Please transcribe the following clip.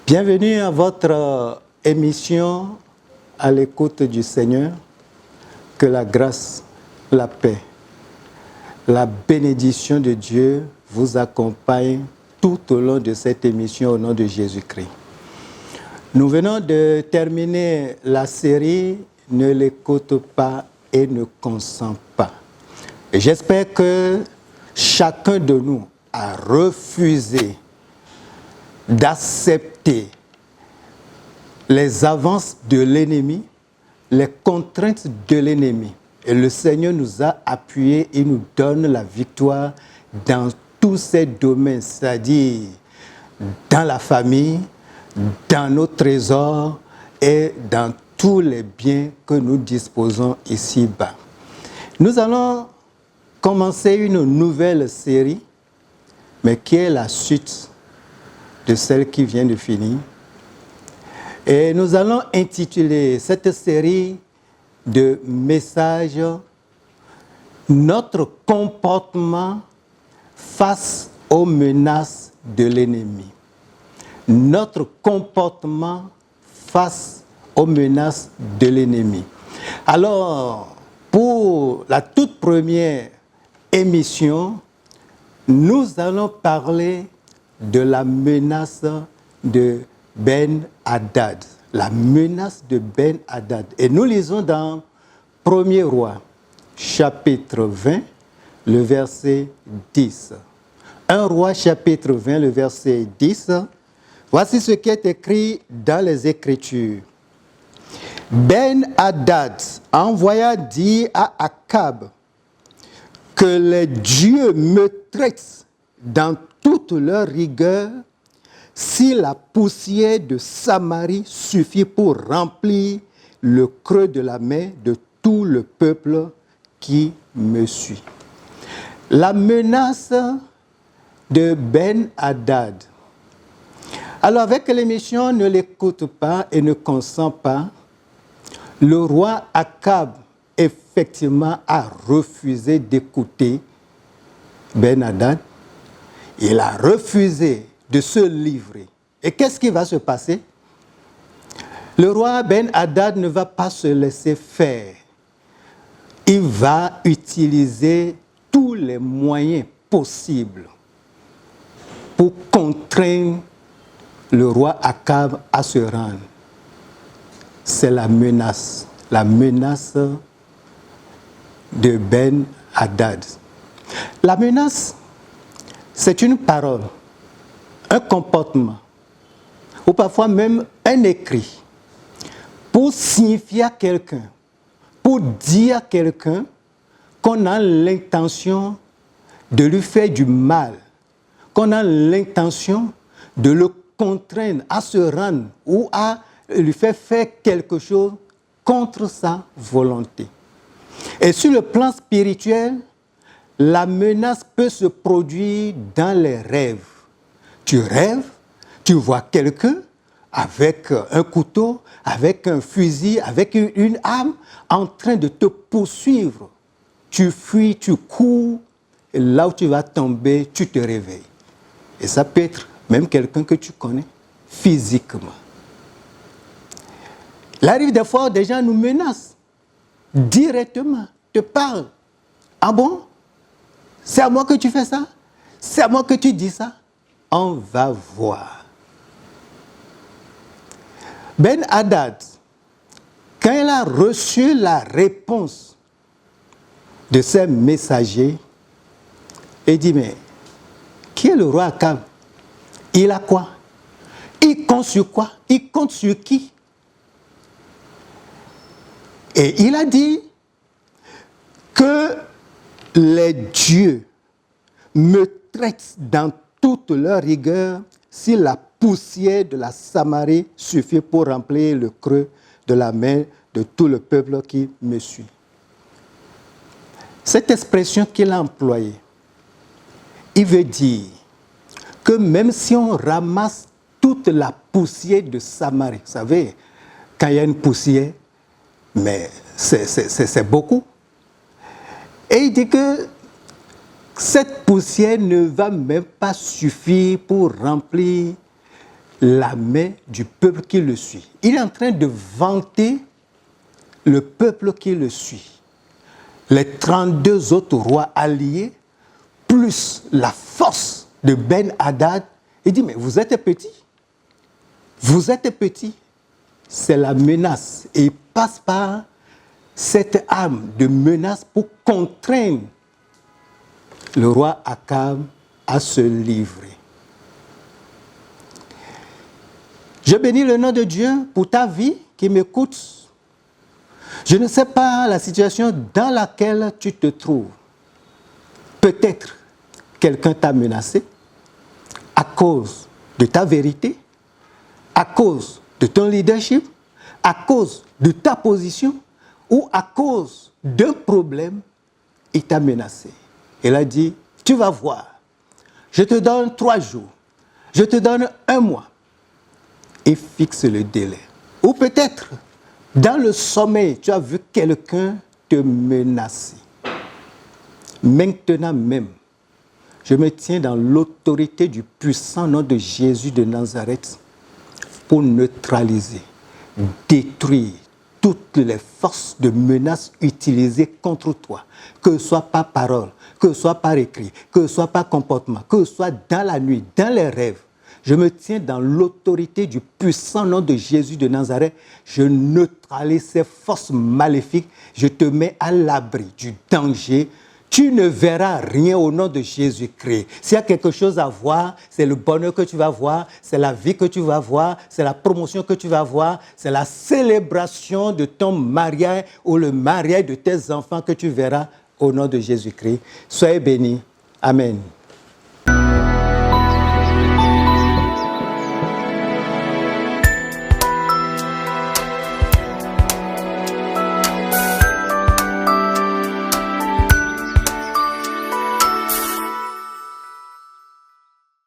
Bienvenue à votre émission à l'écoute du Seigneur. Que la grâce, la paix, la bénédiction de Dieu vous accompagne tout au long de cette émission au nom de Jésus-Christ. Nous venons de terminer la série « Ne l'écoute pas et ne consent pas ». Et j'espère que chacun de nous a refusé d'accepter les avances de l'ennemi, les contraintes de l'ennemi. Et le Seigneur nous a appuyés et nous donne la victoire dans tous ces domaines, c'est-à-dire dans la famille, dans nos trésors et dans tous les biens que nous disposons ici-bas. Nous allons commencer une nouvelle série, mais qui est la suite de celle qui vient de finir. Et nous allons intituler cette série de messages « Notre comportement face aux menaces de l'ennemi ». Notre comportement face aux menaces de l'ennemi. Alors, pour la toute première émission, nous allons parler de la menace de Ben-Hadad. La menace de Ben-Hadad. Et nous lisons dans 1er Roi, chapitre 20, le verset 10. 1 Roi, chapitre 20, le verset 10. Voici ce qui est écrit dans les Écritures. Ben-Hadad envoya dire à Akab que les dieux me traitent dans toute leur rigueur si la poussière de Samarie suffit pour remplir le creux de la main de tout le peuple qui me suit. La menace de Ben-Hadad. Alors avec l'émission « Ne l'écoute pas et ne consent pas », le roi Akab effectivement a refusé d'écouter Ben-Hadad. Il a refusé de se livrer. Et qu'est-ce qui va se passer? Le roi Ben-Hadad ne va pas se laisser faire. Il va utiliser tous les moyens possibles pour contraindre le roi Akab à se rendre. C'est la menace de Ben-Hadad. La menace, c'est une parole, un comportement, ou parfois même un écrit, pour signifier à quelqu'un, pour dire à quelqu'un qu'on a l'intention de lui faire du mal, qu'on a l'intention de le contraindre à se rendre ou à lui faire quelque chose contre sa volonté. Et sur le plan spirituel, la menace peut se produire dans les rêves. Tu rêves, tu vois quelqu'un avec un couteau, avec un fusil, avec une arme, en train de te poursuivre. Tu fuis, tu cours, et là où tu vas tomber, tu te réveilles. Et ça peut être même quelqu'un que tu connais physiquement. Il arrive des fois, des gens nous menacent directement, te parlent. Ah bon? C'est à moi que tu fais ça? C'est à moi que tu dis ça? On va voir. Ben-Hadad, quand il a reçu la réponse de ses messagers, il dit, mais qui est le roi Akab? Il a quoi? Il compte sur quoi? Il compte sur qui? Et il a dit que les dieux me traitent dans toute leur rigueur si la poussière de la Samarie suffit pour remplir le creux de la main de tout le peuple qui me suit. Cette expression qu'il a employée, il veut dire que même si on ramasse toute la poussière de Samarie, vous savez, quand il y a une poussière, mais c'est beaucoup. Et il dit que cette poussière ne va même pas suffire pour remplir la main du peuple qui le suit. Il est en train de vanter le peuple qui le suit. Les 32 autres rois alliés, plus la force de Ben-Hadad. Il dit, mais vous êtes petits. Vous êtes petits. C'est la menace. Et il passe par cette arme de menace pour contraindre le roi Akab à se livrer. Je bénis le nom de Dieu pour ta vie qui m'écoute. Je ne sais pas la situation dans laquelle tu te trouves. Peut-être quelqu'un t'a menacé à cause de ta vérité, à cause de ton leadership, à cause de ta position ou à cause d'un problème, il t'a menacé. Il a dit, tu vas voir, je te donne 3 jours, je te donne 1 mois et fixe le délai. Ou peut-être, dans le sommeil, tu as vu quelqu'un te menacer. Maintenant même, je me tiens dans l'autorité du puissant nom de Jésus de Nazareth pour neutraliser, détruire toutes les forces de menace utilisées contre toi, que ce soit par parole, que ce soit par écrit, que ce soit par comportement, que ce soit dans la nuit, dans les rêves. Je me tiens dans l'autorité du puissant nom de Jésus de Nazareth. Je neutralise ces forces maléfiques. Je te mets à l'abri du danger. Tu ne verras rien au nom de Jésus-Christ. S'il y a quelque chose à voir, c'est le bonheur que tu vas voir, c'est la vie que tu vas voir, c'est la promotion que tu vas voir, c'est la célébration de ton mariage ou le mariage de tes enfants que tu verras au nom de Jésus-Christ. Soyez bénis. Amen.